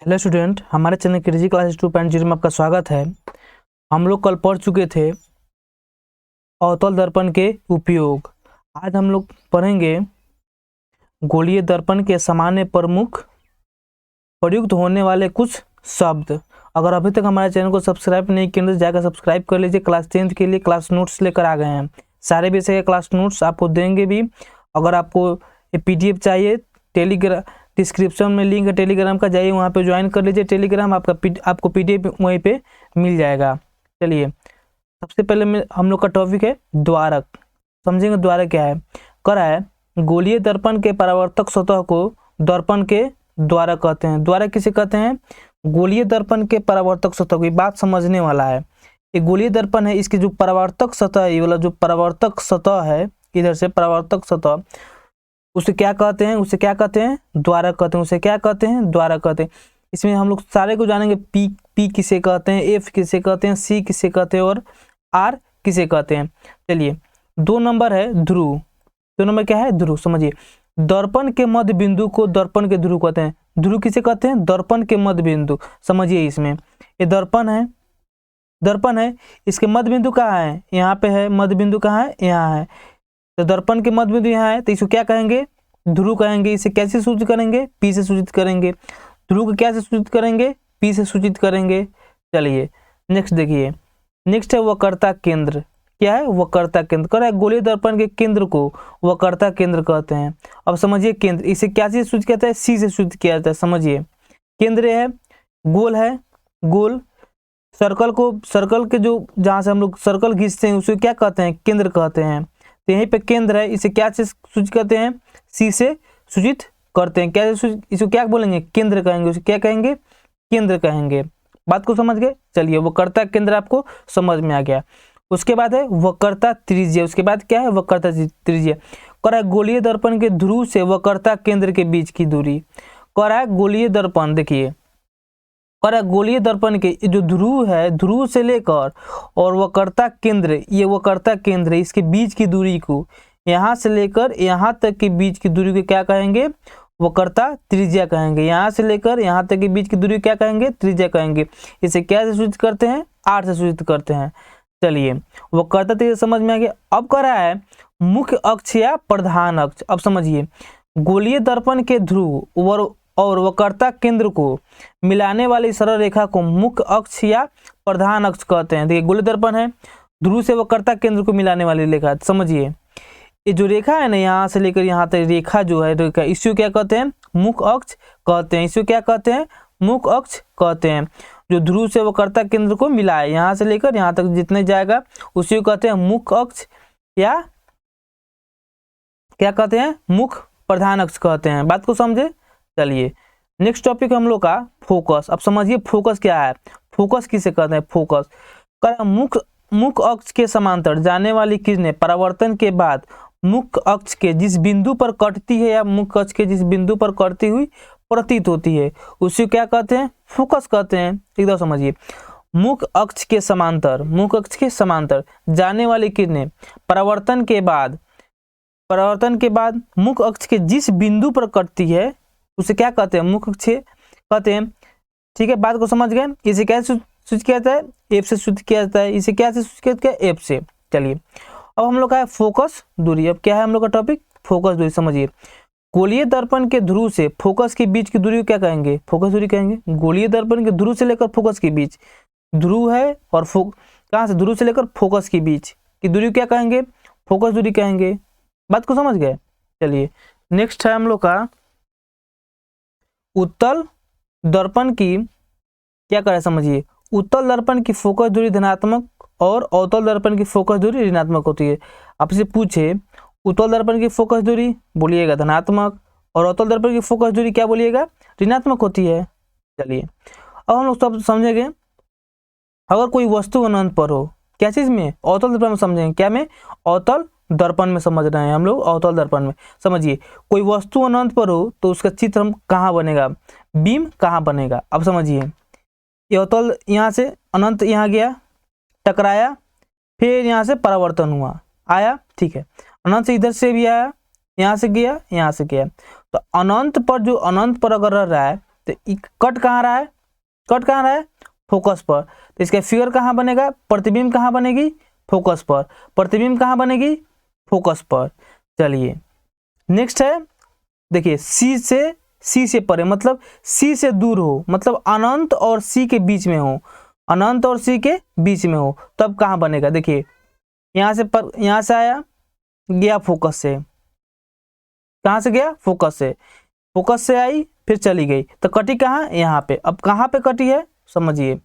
Hello student, हमारे channel crazy classes 2.0 में आपका स्वागत है। हम लोग कल पढ़ चुके थे अवतल दर्पण के उपयोग। आज हम लोग पढ़ेंगे गोलीय दर्पण के सामान्य प्रमुख प्रयुक्त होने वाले कुछ शब्द। अगर अभी तक हमारे चैनल को सब्सक्राइब नहीं किया तो जाकर सब्सक्राइब कर लीजिए। क्लास 10th के लिए क्लास नोट्स लेकर आ गए हैं। सारे विषय के क्लास नोट्स आपको देंगे भी। अगर आपको PDF चाहिए, टेलीग्राम डिस्क्रिप्शन में लिंक है टेलीग्राम का, जाइए वहाँ पे ज्वाइन कर लीजिए टेलीग्राम। आपको PDF वहीं पे मिल जाएगा। चलिए, सबसे पहले हम लोग का टॉपिक है द्वारक। समझेंगे द्वारक क्या है। करा है गोलीय दर्पण के परावर्तक सतह को दर्पण के द्वारक कहते हैं। द्वारक किसे कहते हैं? गोलीय दर्पण के परावर्तक सतह की बात समझने वाला है। एक गोलीय दर्पण है, इसकी जो परावर्तक सतह है, ये वाला जो परावर्तक सतह है, इधर से परावर्तक सतह, उसे क्या कहते हैं? उसे क्या कहते हैं? द्वारक कहते हैं। उसे क्या कहते हैं? द्वारक कहते हैं। इसमें हम लोग सारे को जानेंगे। पी किसे कहते हैं, F किसे कहते हैं, C किसे कहते हैं और R किसे कहते हैं। चलिए, 2 नंबर है ध्रुव। 2 नंबर क्या है? ध्रुव। समझिए, दर्पण के मध्य बिंदु को दर्पण के ध्रुव कहते हैं। ध्रुव किसे कहते हैं? दर्पण के मध्य बिंदु। समझिए, इसमें ये दर्पण है, दर्पण है, इसके मध्य बिंदु कहाँ है? यहाँ पे है। मध्य बिंदु कहाँ है? यहाँ है। तो दर्पण के मध्य बिंदु यहाँ है, तो इसको क्या कहेंगे? ध्रुव कहेंगे। इसे कैसे सूचित करेंगे? P से सूचित करेंगे। ध्रुव को क्या से सूचित करेंगे? P से सूचित करेंगे। चलिए नेक्स्ट देखिए, नेक्स्ट है वक्रता केंद्र। क्या है? वक्रता केंद्र। कर है गोलीय दर्पण के केंद्र को वक्रता केंद्र कहते हैं। अब समझिए, केंद्र इसे क्या से सूचित किया जाता है? C से सूचित किया जाता है। समझिए, केंद्र है, गोल है, गोल सर्कल को, सर्कल के जो जहाँ से हम लोग सर्कल खींचते हैं उसे क्या कहते हैं? केंद्र कहते हैं। तो यहीं पे केंद्र है, इसे क्या से सूचित करते हैं? C से सूचित करते हैं। क्या इसको क्या बोलेंगे? केंद्र कहेंगे। उसे क्या कहेंगे? केंद्र कहेंगे। बात को समझ गए? चलिए, वक्रता केंद्र आपको समझ में आ गया। उसके बाद है वक्रता त्रिज्या। उसके बाद क्या है? वक्रता त्रिज्या। कह रहा है गोलीय दर्पण के ध्रुव से वक्रता केंद्र के बीच की दूरी। कह रहा है गोलीय दर्पण, देखिए कह रहा है गोलीय दर्पण के जो ध्रुव है, ध्रुव से लेकर और वक्रता केंद्र, ये वक्रता केंद्र, इसके बीच की दूरी को, यहाँ से लेकर यहाँ तक के बीच की दूरी को क्या कहेंगे? वक्रता त्रिज्या कहेंगे। यहाँ से लेकर यहाँ तक के बीच की दूरी क्या कहेंगे? त्रिज्या कहेंगे। इसे क्या से सूचित करते हैं? R से सूचित करते हैं। चलिए, वक्रता त्रिज्या समझ में आ गया। अब कह रहा है मुख्य अक्ष या प्रधान अक्ष। अब समझिए, गोलीय दर्पण के ध्रुव और वक्रता केंद्र को मिलाने वाली सरल रेखा को मुख्य अक्ष या प्रधान अक्ष कहते हैं। देखिए, गोलीय दर्पण है, ध्रुव से वक्रता केंद्र को मिलाने वाली रेखा। समझिए, ये जो रेखा है ना, यहाँ से लेकर यहाँ तक रेखा जो है, रेखा, इसको क्या कहते हैं? मुख्य अक्ष कहते हैं। इसको क्या कहते हैं? मुख्य अक्ष कहते हैं। जो ध्रुव से वक्रता केंद्र को मिलाए, यहाँ से लेकर यहाँ तक जितने जाएगा उसी को कहते हैं मुख्य अक्ष या क्या कहते हैं? मुख्य प्रधान अक्ष कहते हैं। बात को समझे? चलिए, नेक्स्ट टॉपिक हम लोग का फोकस। अब समझिए, फोकस क्या है? फोकस किसे कहते हैं? फोकस मुख्य अक्ष के समांतर जाने वाली किरणें परावर्तन के बाद मुख्य अक्ष के जिस बिंदु पर कटती है या मुख्य अक्ष के जिस बिंदु पर कटती हुई प्रतीत होती है, उसे क्या कहते हैं? फोकस कहते हैं। एकदम समझिए, मुख्य अक्ष के समांतर जाने वाली किरणें परावर्तन के बाद मुख्य अक्ष के जिस बिंदु पर कटती है उसे क्या कहते हैं? मुख्य अक्ष कहते हैं। ठीक है, बात को समझ गए? इसे कैसे सूचित किया जाता है? F से सूचित किया जाता है। इसे क्या से सूचित किया जाता है? F से। चलिए, अब हम लोग का है फोकस दूरी। अब क्या है हम लोग का टॉपिक? फोकस दूरी। समझिए, गोलीय दर्पण के ध्रुव से फोकस के बीच की दूरी को क्या कहेंगे? फोकस दूरी कहेंगे। गोलीय दर्पण के ध्रुव से लेकर फोकस के बीच, ध्रुव है और कहाँ से? ध्रुव से लेकर फोकस के बीच की दूरी क्या कहेंगे? फोकस दूरी कहेंगे। बात को समझ गए? चलिए, नेक्स्ट है हम लोग का उत्तल दर्पण की। क्या करें? समझिए, उत्तल दर्पण की फोकस दूरी धनात्मक और अवतल दर्पण की फोकस दूरी ऋणात्मक होती है। आपसे पूछे उत्तल दर्पण की फोकस दूरी, बोलिएगा धनात्मक, और अवतल दर्पण की फोकस दूरी क्या बोलिएगा? ऋणात्मक होती है। चलिए, अब हम लोग सब समझेंगे। अगर कोई वस्तु अनंत पर हो, क्या चीज में? अवतल दर्पण में समझेंगे। क्या में? अवतल दर्पण में समझ रहे हैं हम लोग, अवतल दर्पण में। समझिए, कोई वस्तु अनंत पर हो तो उसका चित्र हम कहाँ बनेगा? बीम कहाँ बनेगा? अब समझिए, ये अवतल यहाँ से अनंत यहाँ गया, टकराया, फिर यहाँ से परावर्तन हुआ, आया। ठीक है, अनंत से इधर से भी आया, यहाँ से गया, यहाँ से गया। तो अनंत पर जो अनंत पर अगर रह रहा है तो कट कहाँ रहा है, कट कहाँ रहा है, फोकस पर। तो इसका फिगर कहाँ बनेगा, प्रतिबिंब कहाँ बनेगी, फोकस पर। प्रतिबिंब कहाँ बनेगी, फोकस पर। चलिए नेक्स्ट है, देखिए सी से परे मतलब सी से दूर हो, मतलब अनंत और सी के बीच में हो, अनंत और सी के बीच में हो, तब कहाँ बनेगा। देखिए यहाँ से आया, गया फोकस से, कहाँ से गया, फोकस से, फोकस से आई फिर चली गई, तो कटी कहाँ, यहाँ पे। अब कहाँ पे कटी है समझिए,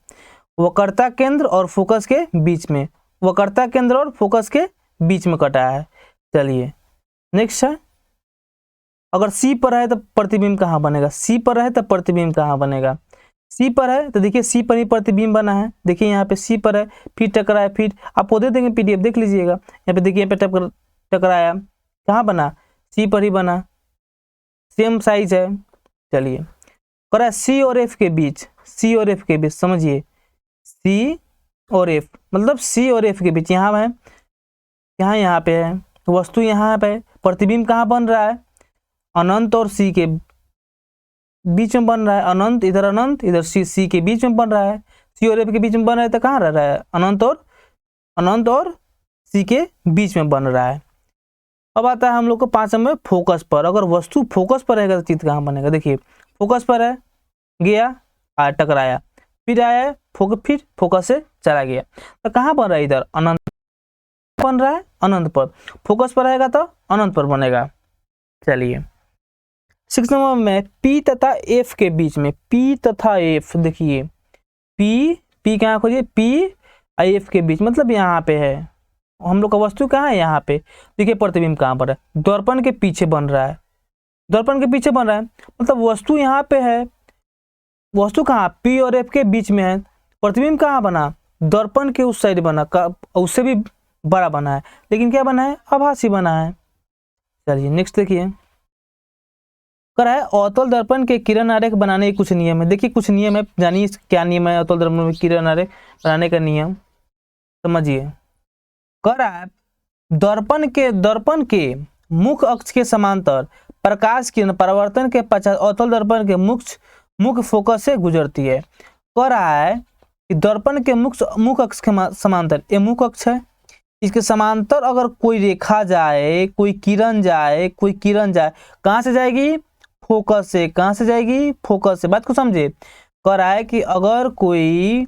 वक्रता केंद्र और फोकस के बीच में, वक्रता केंद्र और फोकस के बीच में कटा है। चलिए नेक्स्ट है, अगर सी पर है तो प्रतिबिंब कहाँ बनेगा, सी पर है तो प्रतिबिंब कहाँ बनेगा। सी पर है तो देखिए सी पर ही प्रतिबिंब बना है, देखिए यहाँ पे सी पर है, फिर टकराया, फिर आपको दे देंगे पीडीएफ देख लीजिएगा। यहाँ पे देखिए यहाँ पे टकराया, कहाँ बना, सी पर ही बना, सेम साइज है। चलिए करा सी और एफ के बीच, सी और एफ के बीच समझिए, सी और एफ मतलब सी और एफ के बीच, यहाँ है, यहाँ पे है, वस्तु यहाँ पे, प्रतिबिंब कहाँ बन रहा है, अनंत और सी के बीच में बन रहा है, अनंत इधर सी के बीच में बन रहा है, सी और एफ के बीच में बन रहा है, तो कहाँ रह रहा है, अनंत और सी के बीच में बन रहा है। अब आता है हम लोग को 5 में फोकस पर। अगर वस्तु फोकस पर रहेगा तो चित्र कहाँ बनेगा। देखिए फोकस पर है, गया आ टकराया, फिर आया फिर फोकस से चला गया, तो कहाँ बन रहा है, इधर अनंत बन रहा है, अनंत पर। फोकस पर रहेगा तो अनंत पर बनेगा। चलिए 6 नंबर में पी तथा एफ के बीच में, पी तथा एफ, देखिए पी कहाँ खोजिए, पी और एफ के बीच मतलब यहाँ पे है, हम लोग का वस्तु कहाँ है, यहाँ पे। देखिए प्रतिबिंब कहाँ पर है, दर्पण के पीछे बन रहा है, दर्पण के पीछे बन रहा है, मतलब वस्तु यहाँ पे है, वस्तु कहाँ, पी और एफ के बीच में है। प्रतिबिंब कहाँ बना, दर्पण के उस साइड बना, उससे भी बड़ा बना है, लेकिन क्या बना है, आभासी बना है। चलिए नेक्स्ट देखिए, करा है अवतल दर्पण के किरण आरेख बनाने के कुछ नियम है। देखिए कुछ नियम है, जानिए क्या नियम है अवतल दर्पण में किरण आरेख बनाने का नियम समझिए। करा है दर्पण के मुख्य अक्ष के समांतर प्रकाश किरण परावर्तन के पश्चात अवतल दर्पण के मुख्य फोकस से गुजरती है। कह रहा है कि दर्पण के मुख्य अक्ष के समांतर, ये मुख्य अक्ष है, इसके समांतर अगर कोई रेखा जाए, कोई किरण जाए, कहाँ से जाएगी, फोकस से। कहाँ से जाएगी, फोकस से। बात को समझे। कह रहा है कि अगर कोई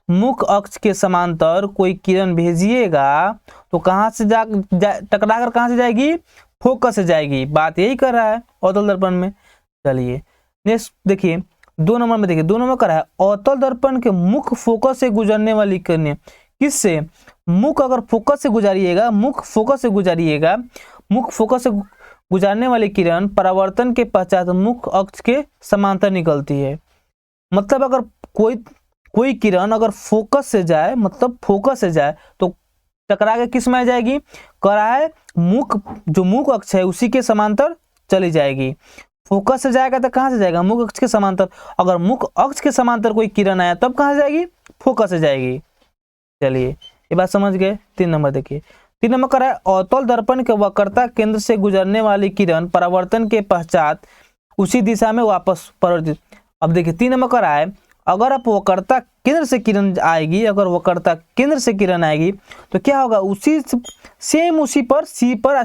मुख्य अक्ष के समांतर कोई किरण भेजिएगा तो कहाँ से टकरा कर कहाँ से जाएगी, फोकस से जाएगी। बात यही कर रहा है अवतल दर्पण में। चलिए नेक्स्ट देखिए 2 नंबर में, देखिए 2 नंबर कर रहा है अवतल दर्पण के मुख्य फोकस से गुजरने वाली किरणें, किससे, मुख्य अगर फोकस से गुजारिएगा, मुख्य फोकस से गुजारने वाली किरण परावर्तन के पश्चात मुख्य अक्ष के समांतर निकलती है। मतलब अगर कोई किरण अगर फोकस से जाए, मतलब फोकस से जाए तो टकरा के किस में आ जाएगी, कह रहा है मुख्य अक्ष है उसी के समांतर चली जाएगी। फोकस से जाएगा तो कहाँ से जाएगा, मुख्य अक्ष के समांतर। अगर मुख्य अक्ष के समांतर कोई किरण आया तब कहाँ से जाएगी, फोकस से जाएगी। चलिए ये बात समझ गए। 3 नंबर देखिए, 3 नंबर कह रहा है अवतल दर्पण के वक्रता केंद्र से गुजरने वाली किरण परावर्तन के पश्चात उसी दिशा में वापस परावर्तित। अब देखिए 3 नंबर कह रहा है अगर आप वक्रता केंद्र से किरण आएगी, अगर वक्रता केंद्र से किरण आएगी तो क्या होगा, उसी पर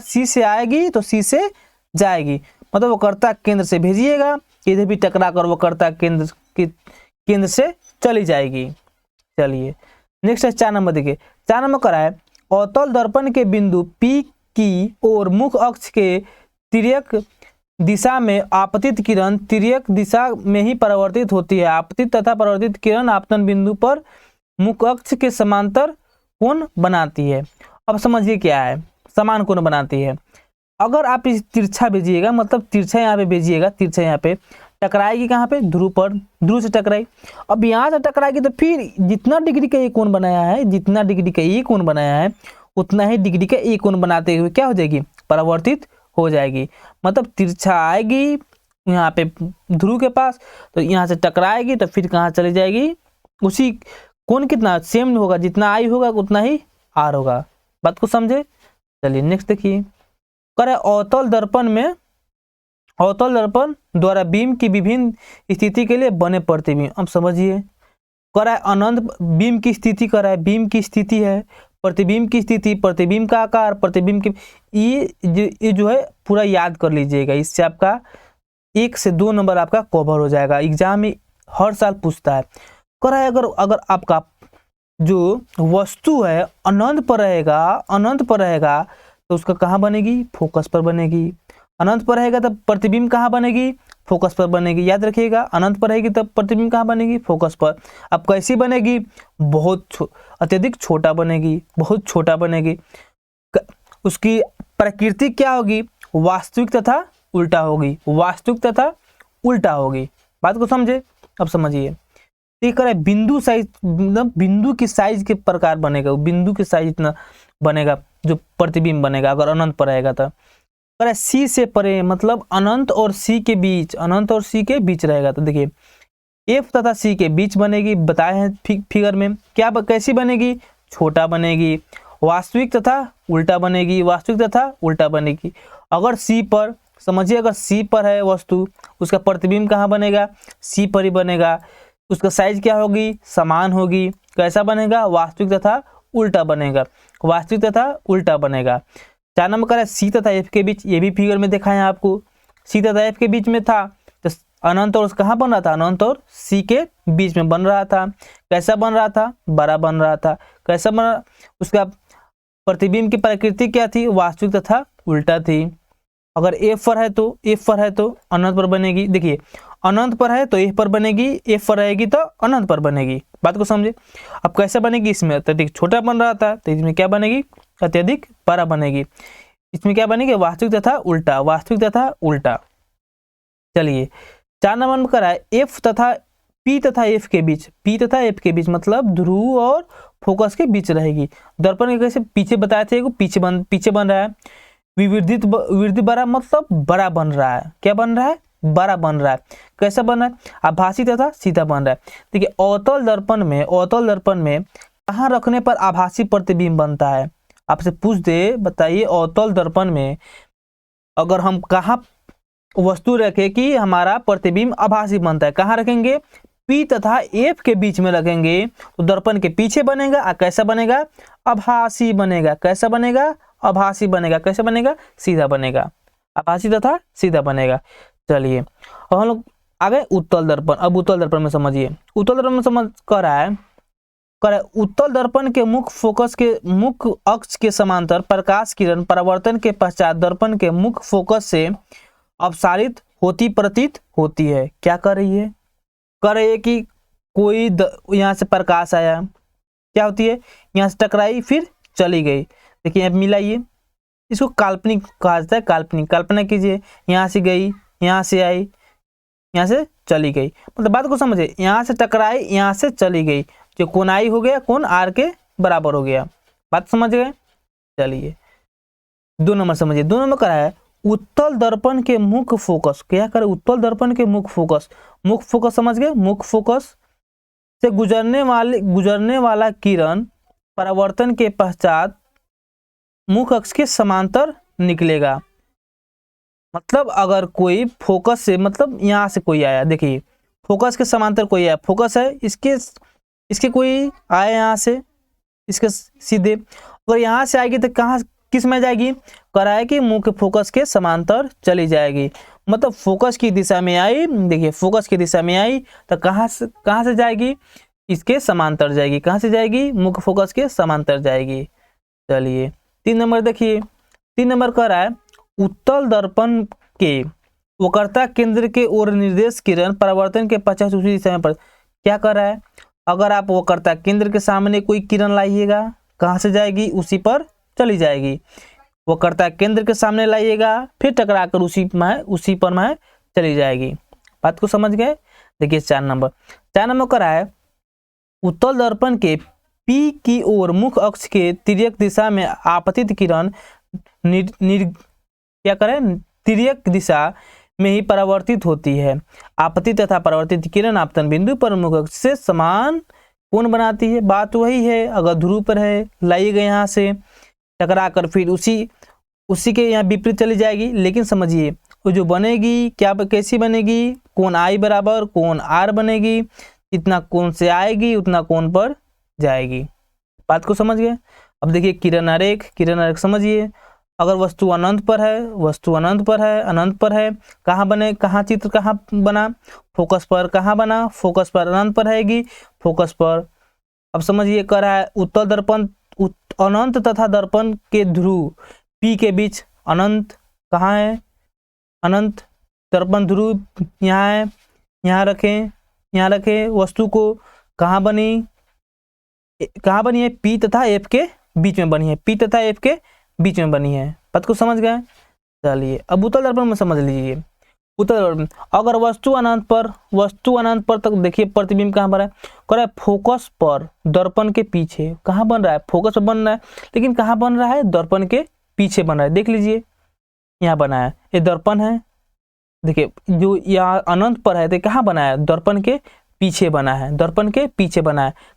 सी से आएगी तो सी से जाएगी, मतलब वक्रता केंद्र से भेजिएगा, इधर भी टकरा कर वक्रता केंद्र से चली जाएगी। चलिए नेक्स्ट है 4 नंबर देखिए, 4 नंबर करा है अवतल दर्पण के बिंदु P की ओर मुख्य अक्ष के तिर्यक दिशा में आपतित किरण तिर्यक दिशा में ही परावर्तित होती है। आपतित तथा परावर्तित किरण आपतन बिंदु पर मुख्य अक्ष के समांतर कोण बनाती है। अब समझिए क्या है, समान कोण बनाती है। अगर आप इस तिरछा भेजिएगा, मतलब तिरछा यहाँ पे भेजिएगा, तिरछा यहाँ पे टकराएगी, कहाँ पे, ध्रुव पर, ध्रुव से टकराई। अब यहाँ से टकराएगी तो फिर जितना डिग्री का ये कोण बनाया है, जितना डिग्री का ये कोण बनाया है उतना ही डिग्री का ये कोण बनाते हुए क्या हो जाएगी, परावर्तित हो जाएगी। मतलब तिरछा आएगी यहाँ पे ध्रुव के पास, तो यहाँ से टकराएगी तो फिर कहाँ चली जाएगी, उसी कोण कितना सेम होगा, जितना आई होगा उतना ही आर होगा। बात को समझे। चलिए नेक्स्ट देखिए, करे अवतल दर्पण में अवतल दर्पण द्वारा बीम की विभिन्न स्थिति के लिए बने प्रतिबिंब। अब समझिए, कर रहा है अनंत बीम की स्थिति, कर रहा है बीम की स्थिति है, प्रतिबिंब की स्थिति, प्रतिबिंब का आकार, प्रतिबिंब की, ये जो है पूरा याद कर लीजिएगा। इससे आपका 1 से 2 नंबर आपका कवर हो जाएगा। एग्जाम में हर साल पूछता है। कर है अगर आपका जो वस्तु है अनंत पर रहेगा तो उसका कहाँ बनेगी? फोकस पर बनेगी। अनंत पर रहेगा तब प्रतिबिंब कहाँ बनेगी? फोकस पर बनेगी। याद रखिएगा, अनंत पर रहेगी तब प्रतिबिंब कहाँ बनेगी? फोकस पर। अब कैसी बनेगी? अत्यधिक छोटा बनेगी, बहुत छोटा बनेगी। उसकी प्रकृति क्या होगी? वास्तविक तथा उल्टा होगी, वास्तविक तथा उल्टा होगी। बात को समझे? अब समझिए, ठीक है। बिंदु साइज, मतलब बिंदु की साइज के प्रकार बनेगा, बिंदु की साइज इतना बनेगा जो प्रतिबिंब बनेगा अगर अनंत पर रहेगा तो। सी से परे मतलब अनंत और सी के बीच, अनंत और सी के बीच रहेगा तो देखिए एफ तथा सी के बीच बनेगी। बताए हैं फिगर में क्या, कैसी बनेगी? छोटा बनेगी। वास्तविक तथा उल्टा बनेगी, वास्तविक तथा उल्टा बनेगी। अगर सी पर, समझिए अगर सी पर है वस्तु, उसका प्रतिबिंब कहाँ बनेगा? सी पर ही बनेगा। उसका साइज क्या होगी? समान होगी। कैसा बनेगा? वास्तविक तथा उल्टा बनेगा, वास्तविक तथा उल्टा बनेगा। 4 नंबर का है सी तथा एफ के बीच। ये भी फिगर में देखा है आपको, सी तथा एफ के बीच में था तो अनंत और कहाँ बन रहा था? अनंत और सी के बीच में बन रहा था। कैसा बन रहा था? बड़ा बन रहा था। कैसा बन, उसका प्रतिबिंब की प्रकृति क्या थी? वास्तविक तथा उल्टा थी। अगर एफ पर है तो अनंत पर बनेगी। देखिए अनंत पर है तो एफ पर बनेगी, एफ पर रहेगी तो अनंत पर बनेगी। बात को समझे? अब कैसे बनेगी? इसमें अत्यधिक छोटा बन रहा था तो इसमें क्या बनेगी? अत्यधिक बड़ा बनेगी। इसमें क्या बनेगी? वास्तविक तथा उल्टा, वास्तविक तथा उल्टा। चलिए 4 नंबर में करा है एफ तथा पी तथा एफ के बीच, पी तथा एफ के बीच मतलब ध्रुव और फोकस के बीच रहेगी। दर्पण के कैसे पीछे बताए थे, पीछे बन रहा है। वृद्धि बड़ा मतलब बड़ा बन रहा है। क्या बन रहा है? बड़ा बन रहा है। कैसा बन रहा है? आभासी तथा सीधा बन रहा है। देखिए अवतल दर्पण में कहाँ रखने पर आभासी प्रतिबिंब बनता है? आपसे पूछ दे, बताइए अवतल दर्पण में अगर हम कहाँ वस्तु रखे कि हमारा प्रतिबिंब आभासी बनता है, कहाँ रखेंगे? पी तथा एफ के बीच में रखेंगे तो दर्पण के पीछे बनेगा। कैसा बनेगा? आभासी बनेगा। कैसा बनेगा? आभासी बनेगा। कैसे बनेगा? सीधा बनेगा। आभासी तथा सीधा बनेगा। चलिए अब हम लोग आ गए उत्तल दर्पण। अब उत्तल दर्पण में समझिए, उत्तल दर्पण में समझ कर रहा है उत्तल दर्पण के मुख्य अक्ष के समांतर प्रकाश किरण परावर्तन के पश्चात दर्पण के मुख्य फोकस से अपसारित होती प्रतीत होती है। क्या कर रही है? कर रही है कि कोई यहाँ से प्रकाश आया, क्या होती है? यहाँ से टकराई फिर चली गई। देखिए यहाँ मिलाइए, इसको काल्पनिक कहा जाता है। काल्पनिक, कल्पना कीजिए यहाँ से गई, यहाँ से आई, यहाँ से चली गई। मतलब बात को समझे, यहाँ से टकराई, यहाँ से चली गई, जो कोण आई हो गया, कोण आर के बराबर हो गया। बात समझ गए? चलिए 2 नंबर समझिए। 2 नंबर करा है उत्तल दर्पण के मुख्य फोकस। क्या करे? उत्तल दर्पण के मुख्य फोकस समझ गए? मुख्य फोकस से गुजरने वाला किरण परावर्तन के पश्चात मुख्य अक्ष के समांतर निकलेगा। मतलब अगर कोई फोकस से, मतलब यहाँ से कोई आया, देखिए फोकस के समांतर कोई आया, फोकस है इसके कोई आया यहाँ से, इसके सीधे, अगर यहाँ से आएगी तो कहाँ, किस में जाएगी? कराए कि मुख्य फोकस के समांतर चली जाएगी। मतलब फोकस की दिशा में आई, देखिए फोकस की दिशा में आई तो कहाँ से जाएगी? इसके समांतर जाएगी। कहाँ से जाएगी? मुख्य फोकस के समांतर जाएगी। चलिए 3 नंबर देखिए, 3 नंबर कह रहा है उत्तल दर्पण के वक्रता केंद्र के ओर निर्देश किरण परावर्तन के पश्चात उसी दिशा में क्या कर रहा है? अगर आप वक्रता केंद्र के सामने कोई किरण लाइएगा, कहाँ से जाएगी? उसी पर चली जाएगी। वक्रता केंद्र के सामने लाइएगा फिर टकरा कर उसी पर में चली जाएगी। बात को समझ गए? देखिए 4 नंबर कर रहा है उत्तल दर्पण के पी की ओर मुख्य अक्ष के तिर्यक दिशा में आपतित किरण क्या करें? तिर्यक दिशा में ही परावर्तित होती है। आपतित तथा परावर्तित किरण आपतन बिंदु पर मुख्य अक्ष से समान कोण बनाती है। बात वही है, अगर ध्रुव पर है, लाई गई यहाँ से टकरा कर फिर उसी के यहाँ विपरीत चली जाएगी। लेकिन समझिए वो जो बनेगी क्या कैसी बनेगी, कोण आई बराबर कोण आर बनेगी, इतना कोण से आएगी उतना कोण पर जाएगी। बात को समझ गए। अब देखिए किरण आरेख समझिए, अगर वस्तु अनंत पर है, अनंत पर है, कहाँ बने, कहाँ चित्र कहाँ बना, फोकस पर, कहाँ बना, फोकस पर, अनंत पर रहेगी, फोकस पर। अब समझिए कर रहा है उत्तल दर्पण, अनंत तथा दर्पण के ध्रुव P के बीच, अनंत कहाँ है, अनंत दर्पण ध्रुव यहाँ है, यहाँ रखें, वस्तु को कहाँ बनी है, P तथा F के बीच में बनी है, P तथा F के बीच में बनी है। बात को समझ गए। चलिए अब उत्तल दर्पण में समझ लीजिए। उत्तल दर्पण अगर वस्तु अनंत पर तक देखिए प्रतिबिंब कहाँ बन रहा है, फोकस पर दर्पण के पीछे, कहाँ बन रहा है, फोकस पर बन रहा है, लेकिन कहाँ बन रहा है, दर्पण के पीछे बन रहा है। देख लीजिए यहाँ बना है, ये दर्पण है, देखिए जो यहाँ अनंत पर है तो कहाँ बना है, दर्पण के पीछे बना है,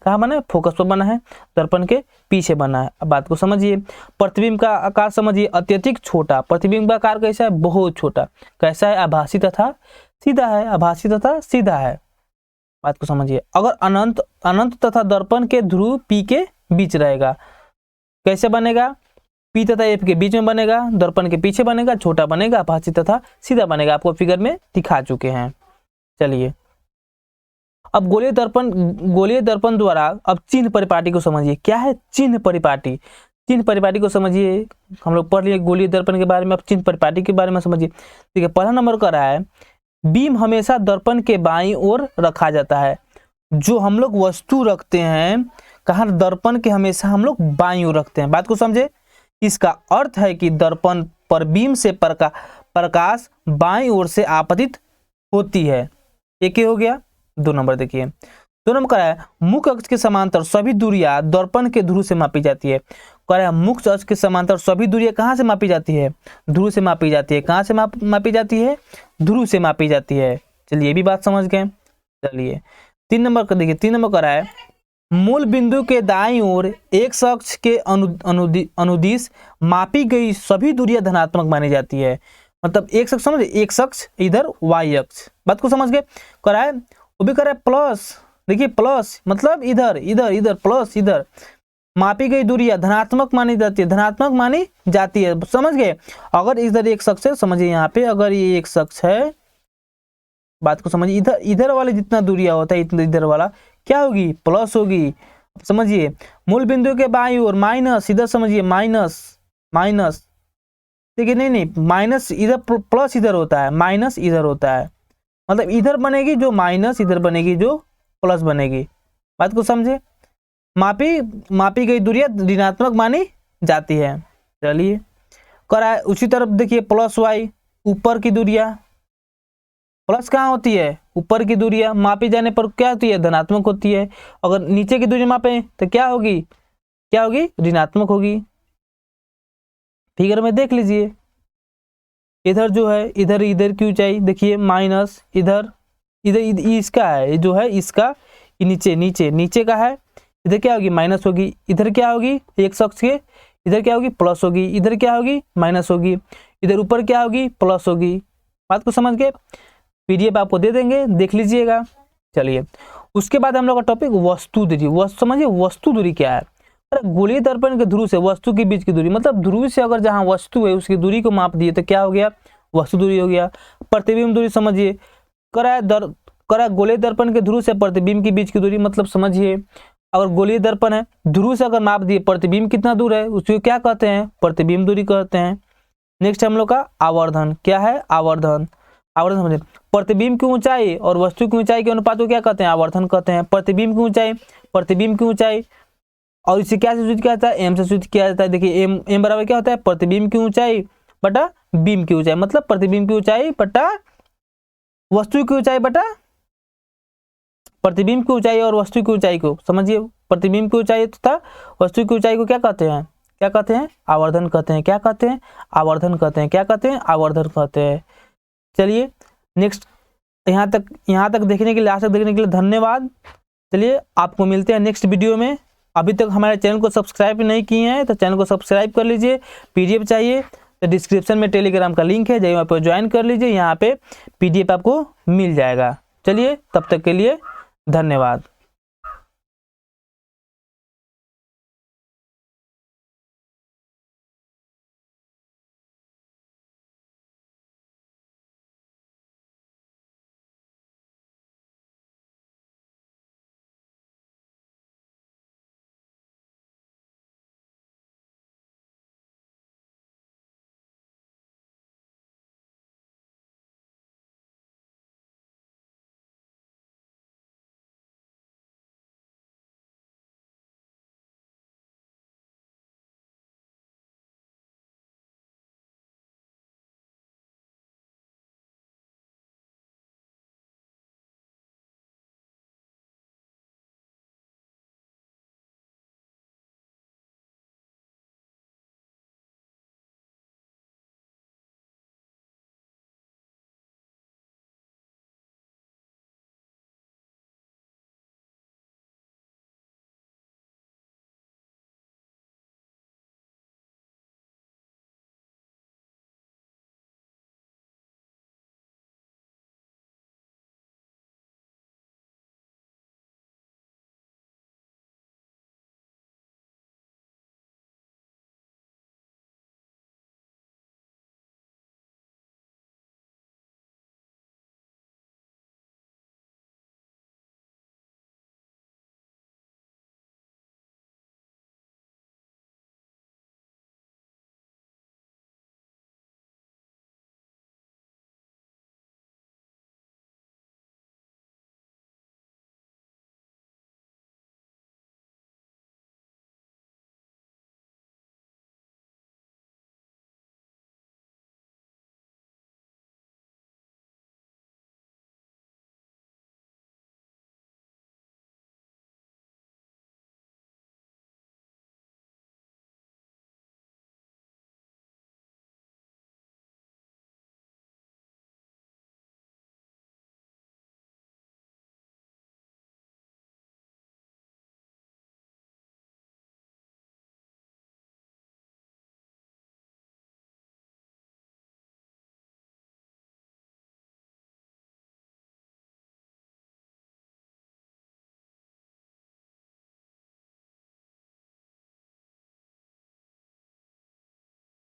कहाँ बना है, फोकस पर बना है, दर्पण के पीछे बना है। अब बात को समझिए। प्रतिबिंब का आकार समझिए, अत्यधिक छोटा, प्रतिबिंब का आकार कैसा है, बहुत छोटा, कैसा है, आभासी तथा सीधा है, बात को समझिए। अगर अनंत तथा दर्पण के ध्रुव P के बीच रहेगा, कैसे बनेगा, P तथा F के बीच में बनेगा, दर्पण के पीछे बनेगा, छोटा बनेगा, आभासी तथा सीधा बनेगा, आपको फिगर में दिखा चुके हैं। चलिए अब गोलीय दर्पण द्वारा अब चिन्ह परिपाटी को समझिए। क्या है चिन्ह परिपाटी को समझिए। हम लोग पढ़ लिए गोलीय दर्पण के बारे में, अब चिन्ह परिपाटी के बारे में समझिए। ठीक है, पहला नंबर का रहा है बीम हमेशा दर्पण के बाईं ओर रखा जाता है। जो हम लोग वस्तु रखते हैं कहाँ, दर्पण के हमेशा हम लोग बाईं ओर रखते हैं। बात को समझे। इसका अर्थ है कि दर्पण पर बीम से प्रकाश बाईं ओर से आपतित होती है। एक ही हो गया। 2 नंबर देखिए, 2 नंबर का है मुख्य अक्ष के समांतर सभी दूरियां दर्पण के ध्रुव से मापी जाती है। कह रहा है मुख्य अक्ष के समांतर सभी दूरियां कहाँ से मापी जाती है, ध्रुव से मापी जाती है। कहाँ से मापी जाती है, ध्रुव से मापी जाती है। चलिए ये भी बात समझ गए। चलिए 3 नंबर का देखिए, 3 नंबर का रहा है मूल बिंदु के दाईं ओर एक अक्ष के अनुदिश मापी गई सभी दूरियां धनात्मक मानी जाती है। मतलब एक अक्ष समझे, एक अक्ष इधर y अक्ष, बात को समझ गए। कह रहा है वो भी कह रहा है प्लस, देखिए प्लस मतलब इधर प्लस इधर मापी गई दूरियां धनात्मक मानी जाती है, समझ गए। अगर इधर एक शख्स है, समझिए यहाँ पे अगर ये एक शख्स है, बात को समझिए, इधर वाले जितना दूरियां होता है इधर वाला क्या होगी, प्लस होगी। समझिए मूल बिंदु के बाईं ओर माइनस, इधर समझिए माइनस देखिए, नहीं माइनस इधर, प्लस इधर होता है, माइनस इधर होता है। मतलब इधर बनेगी जो माइनस, इधर बनेगी जो प्लस बनेगी। बात को समझे। मापी गई दूरियां ऋणात्मक मानी जाती है। चलिए करा उसी तरफ देखिए प्लस y, ऊपर की दूरियां, प्लस कहाँ होती है, ऊपर की दूरियां मापी जाने पर क्या होती है, धनात्मक होती है। अगर नीचे की दूरी मापे तो क्या होगी, ऋणात्मक होगी। फिगर में देख लीजिए, इधर जो है इधर की ऊंचाई देखिए माइनस, इधर इसका है जो है, इसका नीचे का है, इधर क्या होगी, माइनस होगी। इधर क्या होगी, एक अक्ष के इधर क्या होगी, प्लस होगी। इधर क्या होगी, माइनस होगी। इधर ऊपर क्या होगी, प्लस होगी। बात को समझ के PDF आपको दे देंगे, देख लीजिएगा। चलिए उसके बाद हम लोग का टॉपिक वस्तु दूरी। समझिए वस्तु दूरी क्या है। गोलीय दर्पण के ध्रुव से वस्तु के बीच की दूरी, मतलब ध्रुव से अगर जहां वस्तु है उसकी दूरी को माप दिए तो क्या हो गया, वस्तु दूरी हो गया। प्रतिबिंब दूरी समझिए, करा गोलीय दर्पण के ध्रुव से प्रतिबिंब के बीच की दूरी, मतलब समझिए अगर गोलीय दर्पण है, ध्रुव से अगर माप दिए प्रतिबिंब कितना दूर है उसको क्या कहते हैं, प्रतिबिंब दूरी कहते हैं। नेक्स्ट हम लोग का आवर्धन। क्या है, आवर्धन समझिए प्रतिबिंब की ऊंचाई और वस्तु की ऊंचाई के अनुपात को क्या कहते हैं, आवर्धन कहते हैं। प्रतिबिंब की ऊंचाई और इसे क्या से सूचित किया जाता है, m से सूचित किया जाता है। देखिए m बराबर क्या होता है, प्रतिबिंब की ऊंचाई बटा बीम की ऊंचाई, मतलब प्रतिबिंब की ऊंचाई बटा वस्तु की ऊंचाई बटा प्रतिबिंब की ऊंचाई और वस्तु की ऊंचाई को समझिए। प्रतिबिंब की ऊंचाई तथा वस्तु की ऊंचाई को क्या कहते हैं, आवर्धन कहते हैं। क्या कहते हैं, आवर्धन कहते हैं। क्या कहते हैं, आवर्धन कहते हैं। चलिए नेक्स्ट, यहाँ तक देखने के लिए, आज तक देखने के लिए धन्यवाद। चलिए आपको मिलते हैं नेक्स्ट वीडियो में। अभी तक हमारे चैनल को सब्सक्राइब नहीं किए हैं तो चैनल को सब्सक्राइब कर लीजिए। PDF चाहिए तो डिस्क्रिप्शन में टेलीग्राम का लिंक है, वहाँ पर ज्वाइन कर लीजिए, यहाँ पे PDF आपको मिल जाएगा। चलिए तब तक के लिए धन्यवाद।